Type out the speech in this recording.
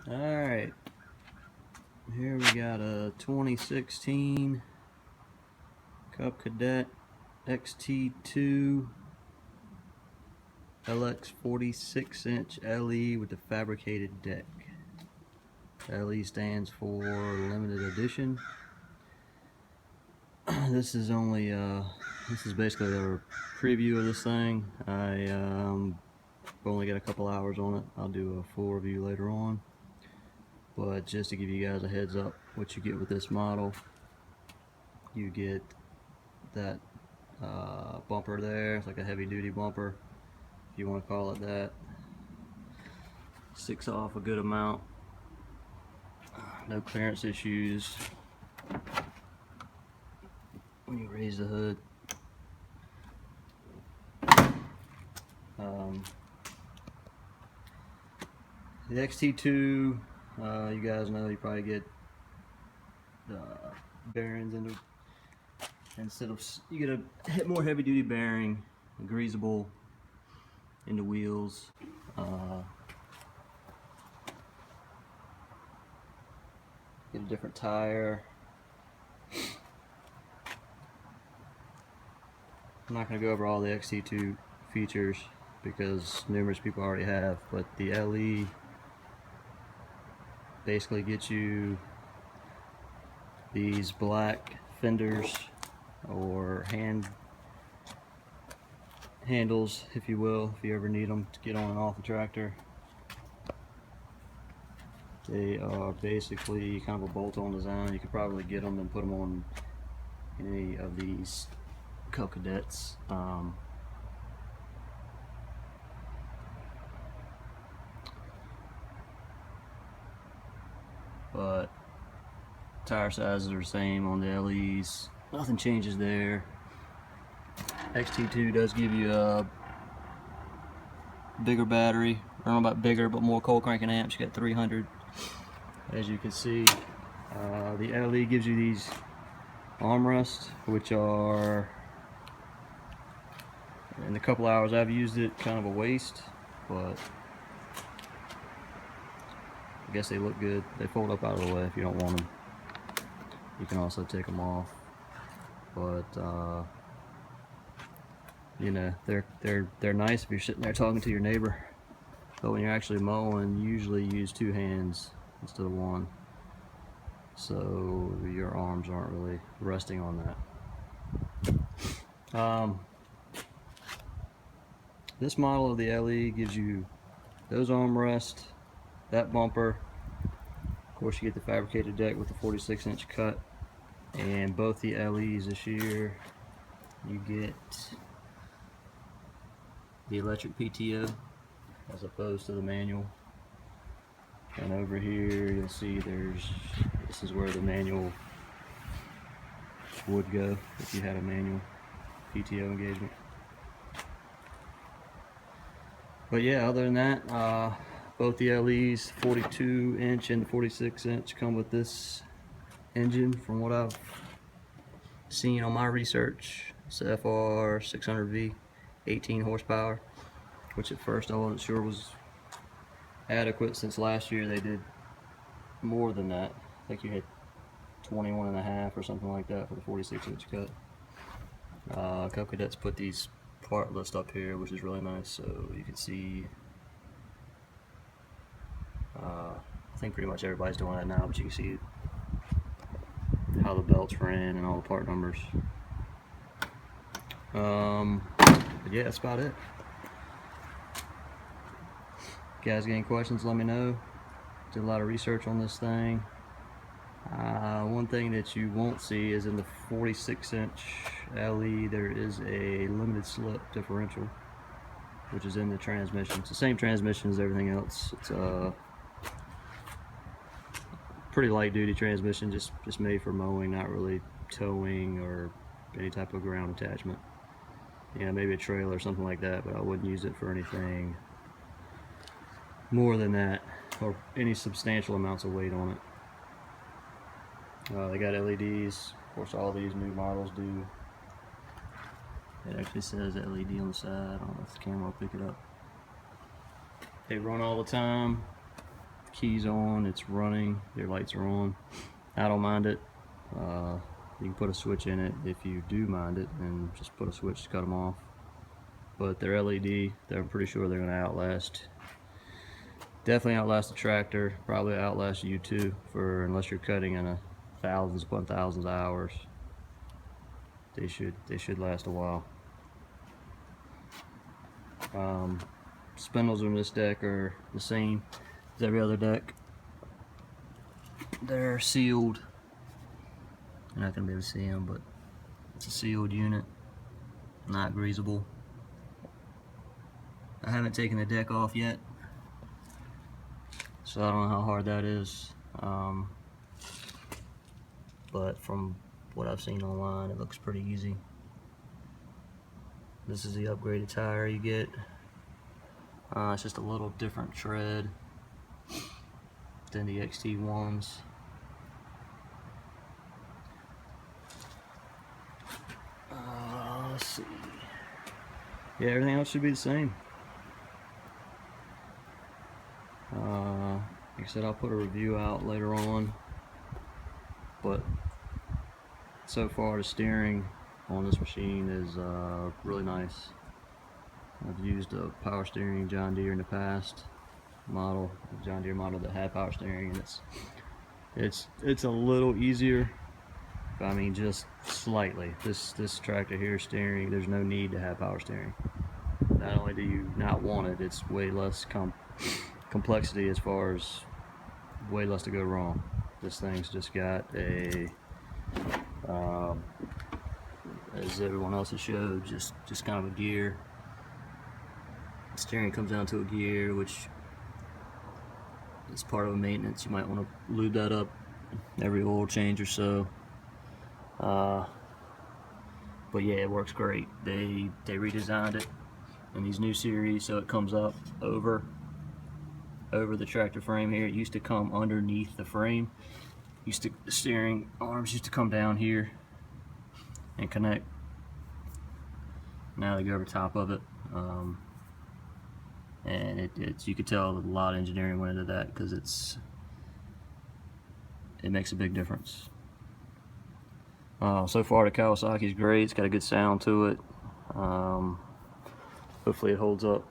Alright, here we got a 2016 Cub Cadet XT2 LX 46-inch LE with the fabricated deck. LE stands for limited edition. This is basically a preview of this thing. I've only got a couple hours on it. I'll do a full review later on. But just to give you guys a heads up, what you get with this model, you get that bumper there. It's like a heavy duty bumper, if you want to call it that. Sticks off a good amount. No clearance issues when you raise the hood. The XT2, you guys know, you probably get bearings you get a more heavy duty bearing, greasable in the wheels. Get a different tire. I'm not going to go over all the XT2 features because numerous people already have, but the LE basically gets you these black fenders or handles, if you will, if you ever need them to get on and off the tractor. They are basically kind of a bolt-on design. You could probably get them and put them on any of these Cub Cadets. But tire sizes are the same on the LEs. Nothing changes there. XT2 does give you a bigger battery. I don't know about bigger, but more cold cranking amps. You got 300, as you can see. The LE gives you these armrests, which are, in the couple hours I've used it, kind of a waste, but I guess they look good. They fold up out of the way if you don't want them. You can also take them off, but you know, they're nice if you're sitting there talking to your neighbor. But when you're actually mowing, you usually use two hands instead of one, so your arms aren't really resting on that. This model of the LE gives you those armrests, that bumper. Of course, you get the fabricated deck with the 46-inch cut, and both the LEs this year you get the electric PTO as opposed to the manual. And over here you'll see this is where the manual would go if you had a manual PTO engagement. But yeah, other than that, both the LEs, 42-inch and 46-inch, come with this engine from what I've seen on my research. It's a FR 600V, 18 horsepower, which at first I wasn't sure was adequate, since last year they did more than that. I think you had 21.5 or something like that for the 46-inch cut. Cub Cadets put these part list up here, which is really nice, so you can see. I think pretty much everybody's doing that now, but you can see how the belts ran and all the part numbers. But yeah, that's about it. If you guys got any questions, let me know. Did a lot of research on this thing. One thing that you won't see is in the 46-inch LE there is a limited slip differential, which is in the transmission. It's the same transmission as everything else. It's a pretty light duty transmission, just made for mowing, not really towing or any type of ground attachment. Yeah, maybe a trailer or something like that, but I wouldn't use it for anything more than that, or any substantial amounts of weight on it. They got LEDs, of course all these new models do. It actually says LED on the side. I don't know if the camera will pick it up. They run all the time. The keys on, it's running, your lights are on. I don't mind it. You can put a switch in it if you do mind it, and just put a switch to cut them off. But they're LED. I'm pretty sure they're going to outlast. Definitely outlast the tractor. Probably outlast you too, for unless you're cutting in thousands upon thousands of hours. They should last a while. Spindles on this deck are the same as every other deck. They're sealed. You're not going to be able to see them, but it's a sealed unit, not greasable. I haven't taken the deck off yet, so I don't know how hard that is. But from what I've seen online, it looks pretty easy. This is the upgraded tire you get. It's just a little different tread than the XT1s. Let's see. Yeah, everything else should be the same. Like I said, I'll put a review out later on, but so far the steering on this machine is really nice. I've used a power steering John Deere in the past model, John Deere model that had power steering, and it's a little easier. I mean, just slightly. This tractor here steering, there's no need to have power steering. Not only do you not want it, it's way less complexity, as far as way less to go wrong. This thing's just got a as everyone else has showed, just kind of a gear. Steering comes down to a gear, which is part of a maintenance. You might want to lube that up every oil change or so. But yeah, it works great. They redesigned it in these new series, so it comes up over the tractor frame here. It used to come underneath the frame. The steering arms used to come down here and connect. Now they go over top of it, and you could tell a lot of engineering went into that, because it makes a big difference. So far the Kawasaki's great. It's got a good sound to it. Hopefully it holds up